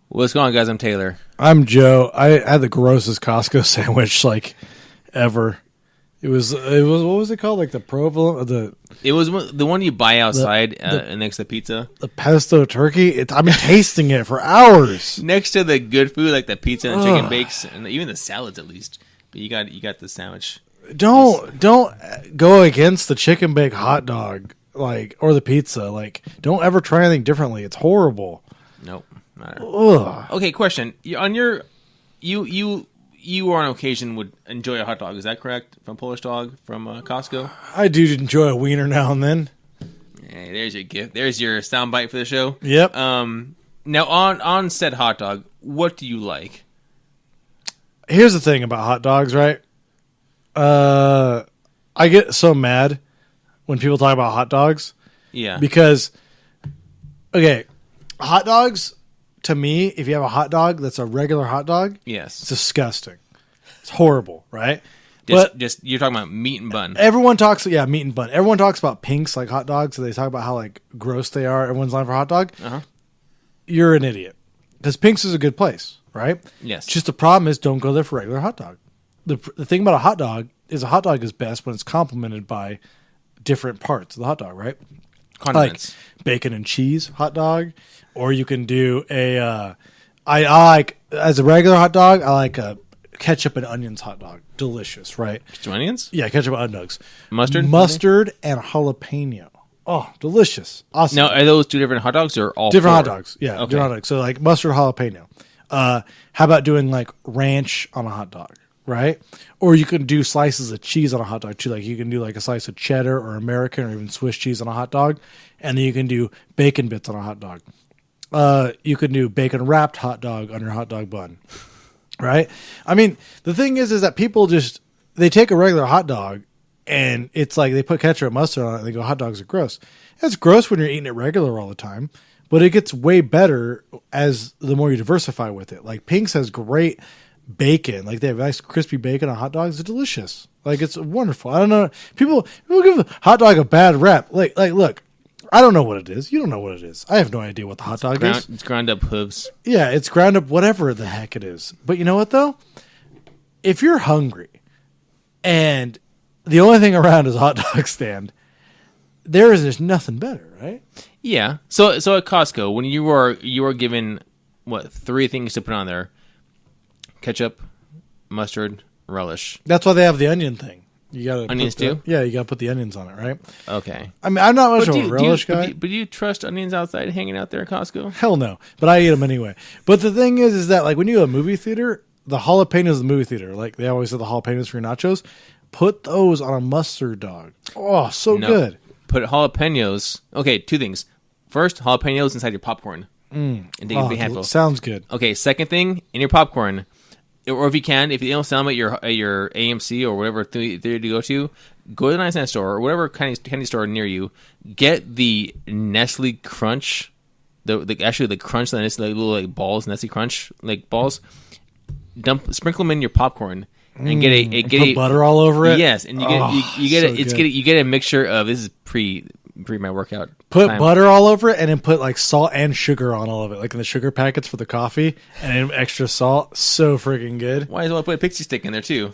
What's going on, guys? I'm Taylor. I'm Joe. I had the grossest Costco sandwich ever. It was what was it called? Like the provolone, It was the one you buy outside next to the pizza. the pesto turkey. I've been tasting it for hours. Next to the good food like the pizza and the chicken bakes and even the salads at least. But you got the sandwich. Don't go against the chicken bake hot dog or the pizza. Don't ever try anything differently. It's horrible. Nope. Ugh. Okay, question. You on occasion would enjoy a hot dog. Is that correct? From Polish Dog from Costco. I do enjoy a wiener now and then. Hey, there's your gift. There's your soundbite for the show. Yep. Now on said hot dog, what do you like? Here's the thing about hot dogs, right? I get so mad when people talk about hot dogs. Yeah. Because, okay, hot dogs, to me, if you have a hot dog that's a regular hot dog, Yes. it's disgusting. It's horrible, right? Just you're talking about meat and bun. Everyone talks, meat and bun. Everyone talks about pinks like hot dogs, so they talk about how gross they are. Everyone's line for hot dog. Uh-huh. You're an idiot. Because Pink's is a good place, right? Yes. Just the problem is don't go there for regular hot dog. The thing about a hot dog is best when it's complemented by different parts of the hot dog, right? Condiments. Like bacon and cheese hot dog, or you can do I like as a regular hot dog. I like a ketchup and onions hot dog. Delicious, right? Ketchup onions? Yeah, ketchup and onions. Mustard and jalapeno. Oh, delicious! Awesome. Now, are those two different hot dogs or all different four? hot dogs? Yeah, Okay. different hot dogs. So mustard jalapeno. How about doing ranch on a hot dog? Right? Or you can do slices of cheese on a hot dog too. You can do a slice of cheddar or American or even Swiss cheese on a hot dog. And then you can do bacon bits on a hot dog. You can do bacon wrapped hot dog on your hot dog bun. Right? I mean, the thing is that people they take a regular hot dog and it's they put ketchup and mustard on it and they go, hot dogs are gross. It's gross when you're eating it regular all the time, but it gets way better as the more you diversify with it. Pink's has great bacon, they have nice crispy bacon on hot dogs. It's delicious. It's wonderful. I don't know. People give a hot dog a bad rep. Look, I don't know what it is. You don't know what it is. I have no idea what the hot dog is. It's ground up hooves. Yeah, it's ground up whatever the heck it is. But you know what though? If you're hungry and the only thing around is a hot dog stand, there's nothing better, right? Yeah. So at Costco, when you are given what 3 things to put on there: ketchup, mustard, relish. That's why they have the onion thing. You got onions too. Yeah, you got to put the onions on it, right? Okay. I mean, I'm not much of a relish guy. But do you trust onions outside hanging out there at Costco? Hell no. But I eat them anyway. But the thing is that when you go to a movie theater, the jalapenos in the movie theater, they always say the jalapenos for your nachos. Put those on a mustard dog. Oh, so good. Put jalapenos. Okay, 2 things. First, jalapenos inside your popcorn. And take a big handful. Sounds good. Okay, second thing, in your popcorn, or if you don't sell them at your AMC or whatever theater to go to the 99-cent store or whatever candy store near you. Get the Nestle Crunch, the crunch, the little balls, Nestle Crunch balls. Sprinkle them in your popcorn and put butter all over it. Yes, and you get a mixture of, this is pre my workout. Put time. butter all over it and then put salt and sugar on all of it, in the sugar packets for the coffee, and then extra salt. So freaking good. Why do I put a pixie stick in there too?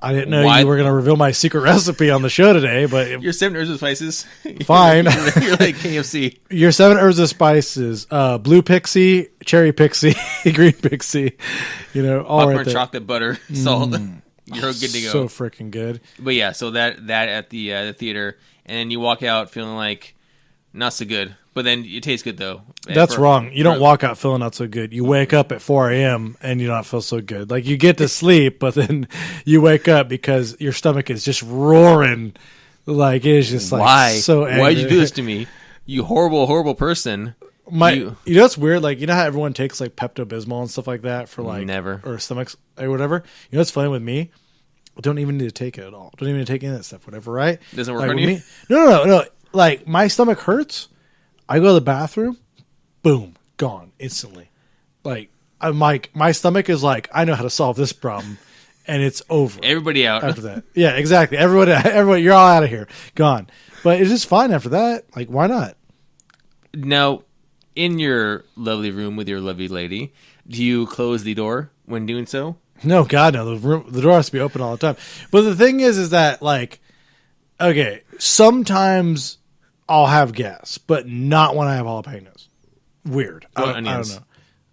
I didn't know you were going to reveal my secret recipe on the show today, but your 7 herbs and spices. Fine. You're like KFC. Your 7 herbs and spices: blue pixie, cherry pixie, green pixie. All popcorn, right there. chocolate, butter, salt. You're good to go. So freaking good. But yeah, so that at the theater, and then you walk out feeling not so good. But then it tastes good though. That's wrong. You don't walk out feeling not so good. You wake up at 4 a.m. and you don't feel so good. You get to sleep, but then you wake up because your stomach is just roaring. It's just why? So angry. Why'd you do this to me? You horrible, horrible person. You know what's weird? You know how everyone takes Pepto-Bismol and stuff like that for never, or stomachs or whatever. You know what's funny with me? I don't even need to take it at all. Don't even need to take any of that stuff. Whatever, right? Doesn't work on you? No. My stomach hurts. I go to the bathroom, boom, gone instantly. I'm my stomach is I know how to solve this problem, and it's over. Everybody out after that. Yeah, exactly. Everyone, you're all out of here, gone. But it's just fine after that. Why not? Now, in your lovely room with your lovely lady, do you close the door when doing so? No, God, no. The door has to be open all the time. But the thing is that, like, okay, sometimes I'll have gas, but not when I have jalapenos. Weird. I don't know.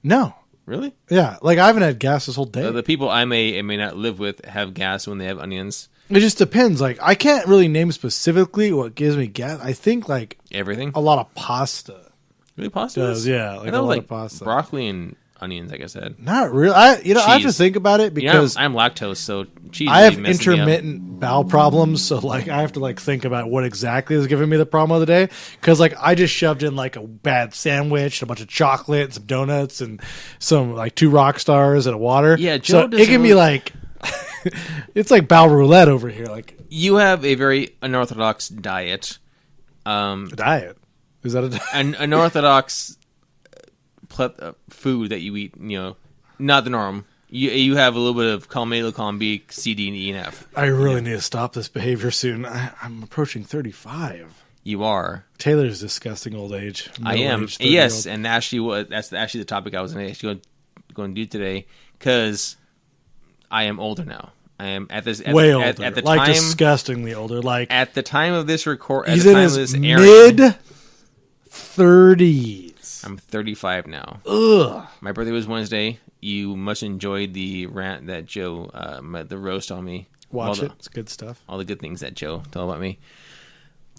No. Really? Yeah. Like, I haven't had gas this whole day. The people I may not live with have gas when they have onions. It just depends. Like, I can't really name specifically what gives me gas. I think, like, everything. a lot of pasta. Really, pasta? Does, yeah. Like, a lot of pasta. Broccoli and onions, like I said. Not really. I have to think about it because I'm lactose, so cheese. I have intermittent bowel problems, so like I have to like think about what exactly is giving me the problem of the day. Because like I just shoved in like a bad sandwich, a bunch of chocolate, some donuts, and some like 2 rock stars and a water. Yeah, Joe so it can be like it's like bowel roulette over here. Like you have a very unorthodox diet. Diet is that a diet? An unorthodox food that you eat, not the norm. You have a little bit of column A, column B, C, D, and E, and F. I really need to stop this behavior soon. I'm approaching 35. You are. Taylor's disgusting old age. I am. Yes, and actually, that's actually the topic I was going to do today because I am older now. I am at this way older, at the like time, disgustingly older. Like at the time of this record, he's in his mid 30s. I'm 35 now. Ugh. My birthday was Wednesday. You must enjoy the rant that Joe, the roast on me. Watch it. It's good stuff. All the good things that Joe told about me.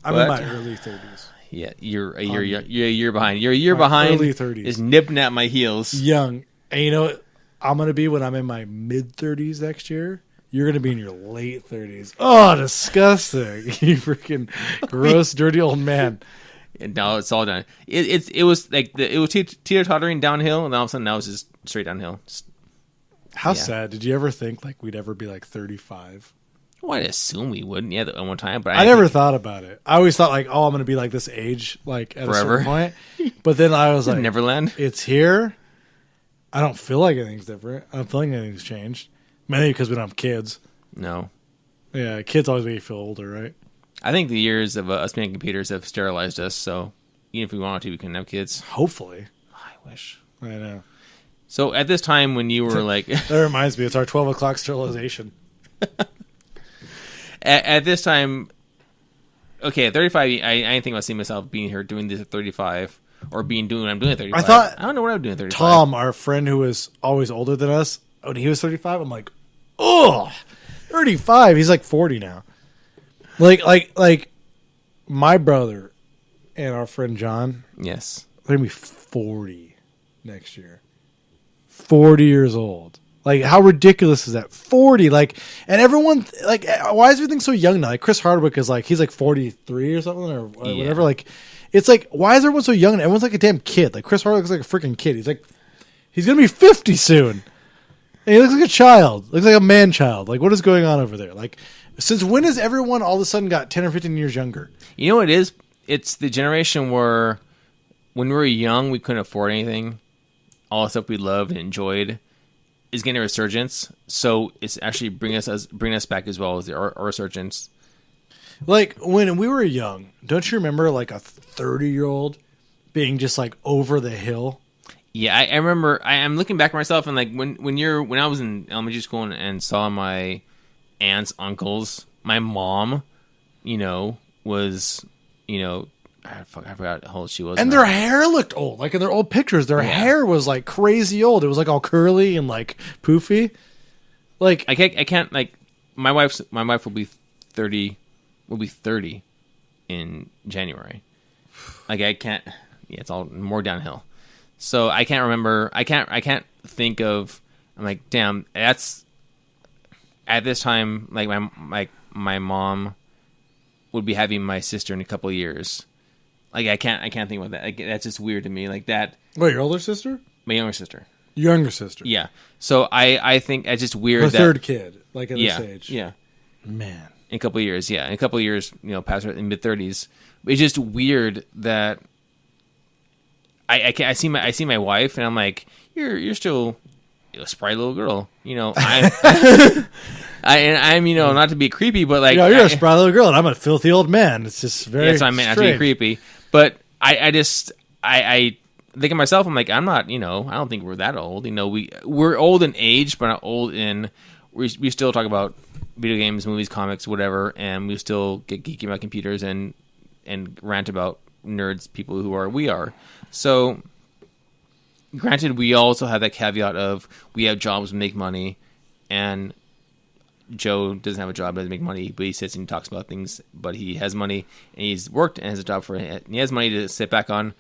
I'm in my early 30s. Yeah, you're a year behind. You're a year behind. Early 30s. Is nipping at my heels. Young. And you know what I'm going to be when I'm in my mid 30s next year? You're going to be in your late 30s. Oh, disgusting. You freaking gross, dirty old man. And now it's all done. It was like it was teeter-tottering downhill, and all of a sudden now it's just straight downhill. How sad. Did you ever think like we'd ever be like 35? Well, I assume we wouldn't. Yeah, at one time, but I never thought about it. I always thought like, oh, I'm going to be like this age, like at forever. A certain point. But then I was like, Neverland. It's here. I don't feel like anything's different. I don't feel like anything's changed. Maybe because we don't have kids. No. Yeah, kids always make you feel older, right? I think the years of us being computers have sterilized us, so even if we wanted to, we can have kids. Hopefully. I wish. I know. So at this time when you were like... That reminds me, it's our 12 o'clock sterilization. at this time... Okay, at 35, I didn't think about seeing myself being here doing this at 35, or doing what I'm doing at 35. I don't know what I'm doing at 35. Tom, our friend who was always older than us, when he was 35, I'm like, oh, 35. He's like 40 now. Like my brother and our friend John. Yes. They're going to be 40 next year. 40 years old. Like, how ridiculous is that? 40. Like, and everyone, like, why is everything so young now? Like, Chris Hardwick is like, he's like 43 or something or whatever. Like, it's like, why is everyone so young? And everyone's like a damn kid. Like, Chris Hardwick looks like a freaking kid. He's going to be 50 soon. And he looks like a child. Looks like a man child. Like, what is going on over there? Like, since when has everyone all of a sudden got 10 or 15 years younger? You know what it is? It's the generation where when we were young, we couldn't afford anything. All the stuff we loved and enjoyed is getting a resurgence. So it's actually bringing us back as well as our resurgence. Like, when we were young, don't you remember, like, a 30-year-old being just, like, over the hill? Yeah, I remember. I'm looking back at myself, and like when I was in elementary school and saw my aunts, uncles, my mom, was, I forgot how old she was. And their hair looked old. Like in their old pictures, their hair was like crazy old. It was like all curly and like poofy. Like I can't like my wife will be 30 in January. Like I can't. Yeah, it's all more downhill. So I can't remember. I can't think of. I'm like, damn. That's at this time. Like my mom would be having my sister in a couple of years. Like I can't think about that. Like, that's just weird to me. Like that. Wait, your older sister? My younger sister. Younger sister. Yeah. So I think it's just weird. Her third kid, like at this age. Yeah. Man. In a couple of years, yeah. In a couple of years, past her in mid-30s. It's just weird that. I see my wife and I'm like, you're still a spry little girl, I'm not to be creepy, but like you're a spry little girl and I'm a filthy old man. It's just very. Yes, I meant not to be creepy, but I thinking myself, I'm like, I'm not, I don't think we're that old. We're old in age, but not old in. We still talk about video games, movies, comics, whatever, and we still get geeky about computers and rant about nerds, people we are. So, granted, we also have that caveat of we have jobs, we make money, and Joe doesn't have a job, doesn't make money, but he sits and talks about things. But he has money, and he's worked and has a job for it. And he has money to sit back on.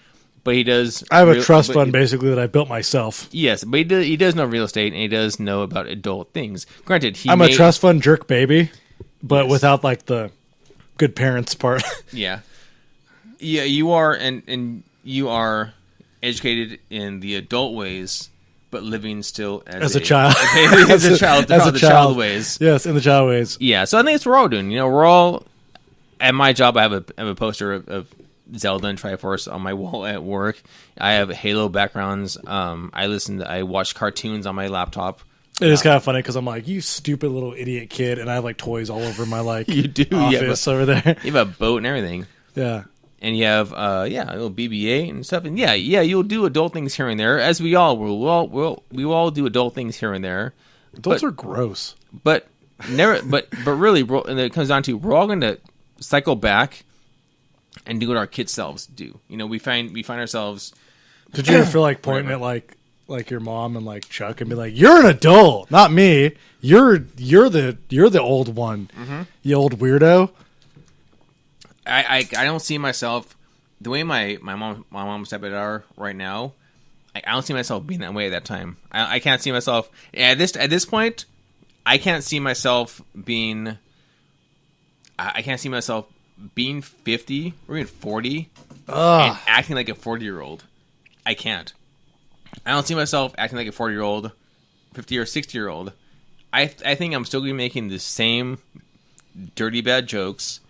But he does. I have a trust fund basically that I built myself. Yes, but he does know real estate, and he does know about adult things. Granted, I'm a trust fund jerk baby, but without like the good parents part. Yeah, you are, and you are educated in the adult ways, but living still as a child, as a child ways. Yes, in the child ways. Yeah, so I think it's what we're all doing. We're all at my job. I have a poster of Zelda and Triforce on my wall at work. I have Halo backgrounds. I watch cartoons on my laptop. It is kind of funny because I'm like, you stupid little idiot kid, and I have like toys all over my you do office over there. You have a boat and everything. Yeah. And you have a little BB-8 and stuff. And you'll do adult things here and there, as we all will. We will all do adult things here and there. Adults are gross. But never. But really, and it comes down to we're all going to cycle back and do what our kid selves do. We find ourselves. Did you ever feel like pointing at like your mom and like Chuck and be like, "You're an adult, not me. You're the old one, you old weirdo." I don't see myself the way my mom and stepdad are right now. I don't see myself being that way at that time. I can't see myself at this point. I can't see myself being. I can't see myself being 50 or even 40 and acting like a 40-year-old. I can't. I don't see myself acting like a 40-year-old, 50 or 60-year-old. I think I'm still going to be making the same dirty bad jokes,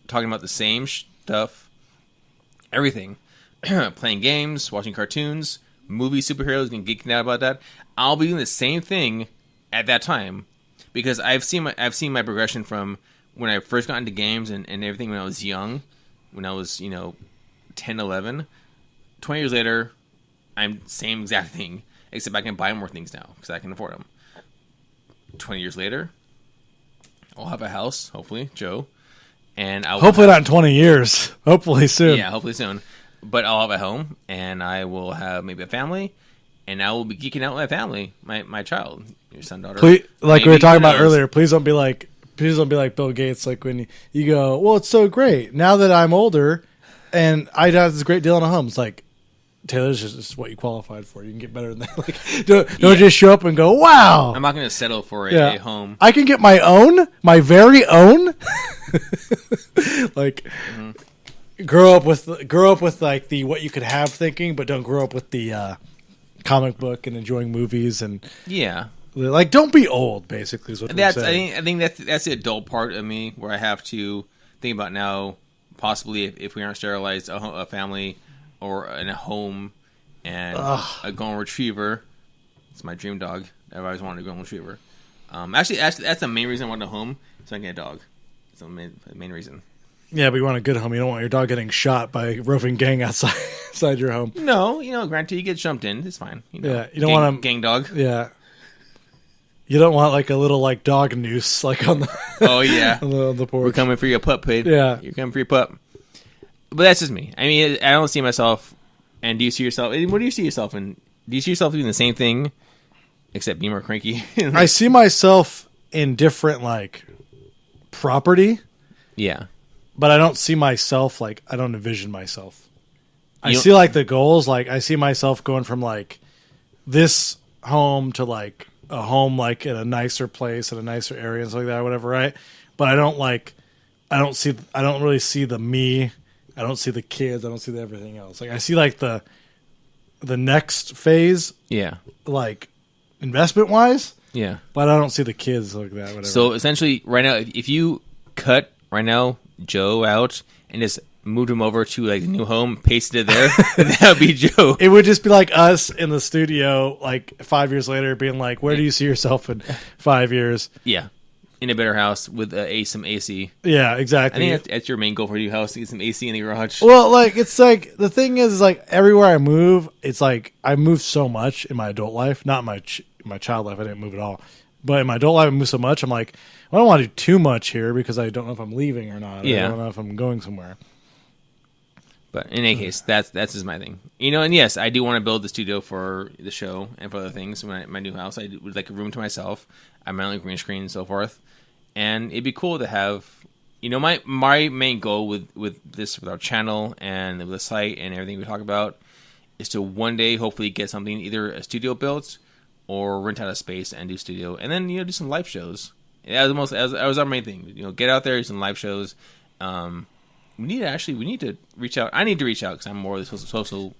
talking about the same stuff, everything. Playing games, watching cartoons, movies, superheroes, and geeking out about that. I'll be doing the same thing at that time because I've seen my progression from when I first got into games and everything when I was young, when I was 10, 11. 20 years later, I'm same exact thing, except I can buy more things now because I can afford them. 20 years later, I'll have a house, hopefully, Joe. And hopefully not in 20 years. Hopefully soon. Yeah, hopefully soon. But I'll have a home, and I will have maybe a family, and I will be geeking out with my family, my child, your son, daughter. Please, like we were talking about earlier, please don't be like Bill Gates. Like when you go, well, it's so great now that I'm older, and I have this great deal on a home. It's like, Taylor's just what you qualified for. You can get better than that. Like, don't just show up and go, wow. I'm not going to settle for a home. I can get my very own. Like, grow up with like the what you could have thinking, but don't grow up with the comic book and enjoying movies and like don't be old. Basically, is what we're saying. I think that's the adult part of me where I have to think about now. Possibly, if we aren't sterilized, a family. Or in a home, and a golden retriever. It's my dream dog. I've always wanted a golden retriever. Actually, that's the main reason I want a home, so I can get a dog. That's the main reason. Yeah, but you want a good home. You don't want your dog getting shot by a roving gang outside your home. No, granted, you get jumped in. It's fine. Yeah, you don't want a gang dog. Yeah. You don't want like a little like dog noose like on the. Oh yeah, on the porch. We're coming for your pup, Pete. Yeah, you're coming for your pup. But that's just me. I mean, I don't see myself. And do you see yourself? What do you see yourself in? Do you see yourself doing the same thing, except being more cranky? I see myself in different like property. Yeah, but I don't see myself like I don't envision myself. I see like the goals. Like I see myself going from like this home to like a home like in a nicer place in a nicer area and stuff like that, or whatever. Right? But I don't really see the me. I don't see the kids. I don't see everything else. Like I see like the next phase. Yeah. Like investment wise. Yeah. But I don't see the kids like that. Whatever. So essentially, right now, if you cut right now Joe out and just moved him over to like a new home, pasted it there, that would be Joe. It would just be like us in the studio, like 5 years later, being like, "Where do you see yourself in 5 years?" Yeah. in a better house with some AC. Yeah, I exactly. think that's your main goal for your house, to get some AC in the garage. Well, like it's like the thing is like everywhere I move, it's like I move so much in my adult life, not my child life. I didn't move at all, but in my adult life, I move so much. I'm like, I don't want to do too much here because I don't know if I'm leaving or not. Yeah. I don't know if I'm going somewhere. But in any case, that's just my thing. And yes, I do want to build the studio for the show and for other things. My new house, I would like a room to myself. I my own green screen and so forth. And it'd be cool to have, my main goal with our channel and with the site and everything we talk about is to one day hopefully get something, either a studio built or rent out a space and do studio, and then do some live shows. That was our main thing. Get out there, do some live shows. We need to reach out. I need to reach out because I'm more of the social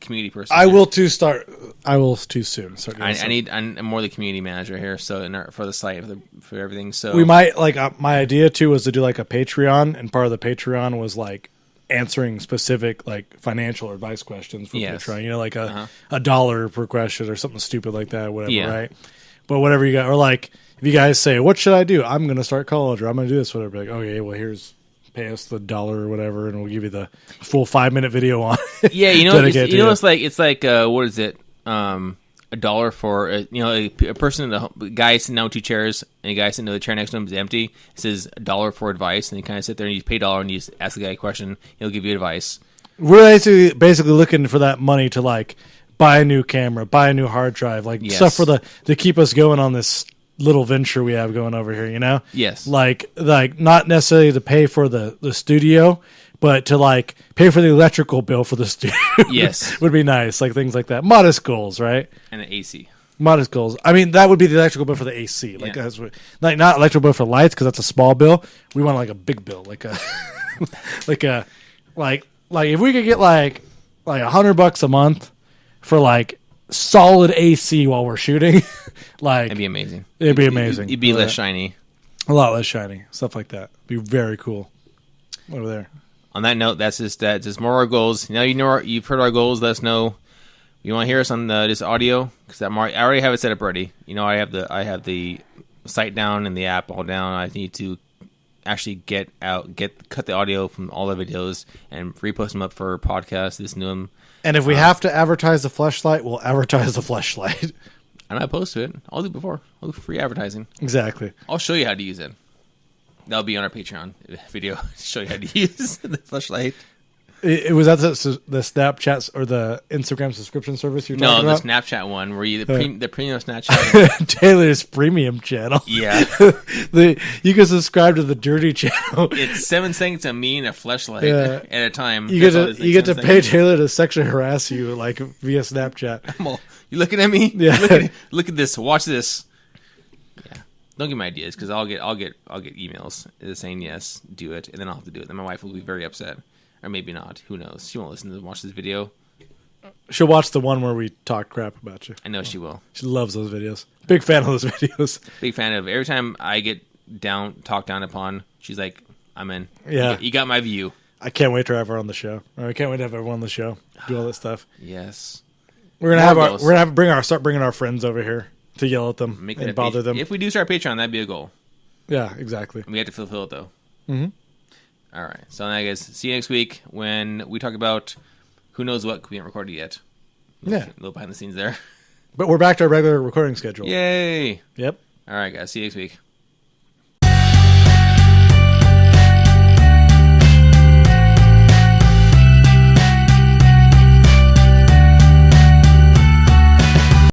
community person. I will too soon. I'm more the community manager here, so for the site, for everything. So we might my idea too was to do like a Patreon, and part of the Patreon was like answering specific like financial advice questions for Patreon. Like a dollar per question or something stupid like that, whatever, right? But whatever you got, or like if you guys say, "What should I do? I'm going to start college," or "I'm going to do this," whatever. Like, okay, well pay us the $1 or whatever, and we'll give you the full 5-minute video on it. Yeah, it's like what is it? $1 for a person, a guy sitting down with 2 chairs, and a guy sitting in the chair next to him is empty. It says $1 for advice, and you kind of sit there and you pay $1 and you just ask the guy a question. He'll give you advice. We're basically looking for that money to like buy a new camera, buy a new hard drive, like stuff for to keep us going on this little venture we have going over here, Yes. Like not necessarily to pay for the studio, but to like pay for the electrical bill for the studio. Yes. Would be nice. Like things like that. Modest goals, right? And an AC. Modest goals. I mean, that would be the electrical bill for the AC. Like, not electrical bill for lights because that's a small bill. We want like a big bill, like a, like if we could get like $100 a month for like solid AC while we're shooting, like it'd be amazing. It'd be amazing. It'd be less shiny. A lot less shiny. Stuff like that. Be very cool. Over there. On that note, that's just more of our goals. Now you've heard our goals. Let us know. You want to hear us on this audio? Because I already have it set up ready. I have the site down and the app all down. I need to actually cut the audio from all the videos and repost them up for podcasts. Listen to them. And if we have to advertise the fleshlight, we'll advertise the fleshlight. I'm not opposed to it. I'll do it before. I'll do free advertising. Exactly. I'll show you how to use it. That'll be on our Patreon video. Show you how to use the fleshlight. It was that the Snapchat or the Instagram subscription service you're talking about? No, the Snapchat one where the premium Snapchat. Taylor's premium channel. Yeah. You can subscribe to the dirty channel. It's 7 seconds of me and a fleshlight at a time. You get to pay Taylor to sexually harass you like via Snapchat. You looking at me? Yeah. Look at this. Watch this. Yeah. Don't give me ideas because I'll get emails saying yes, do it, and then I'll have to do it. Then my wife will be very upset. Or maybe not. Who knows? She won't listen to watch this video. She'll watch the one where we talk crap about you. I know she will. She loves those videos. Big fan of those videos. Big fan of every time I get talked down upon. She's like, "I'm in. Yeah, you got my view." I can't wait to have her on the show. I can't wait to have everyone on the show. Do all that stuff. Yes. We're gonna start bringing our friends over here to yell at them and bother them. If we do start Patreon, that'd be a goal. Yeah, exactly. We have to fulfill it though. Mm-hmm. All right. So I guess see you next week when we talk about who knows what we haven't recorded yet. A little behind the scenes there. But we're back to our regular recording schedule. Yay. Yep. All right, guys. See you next week.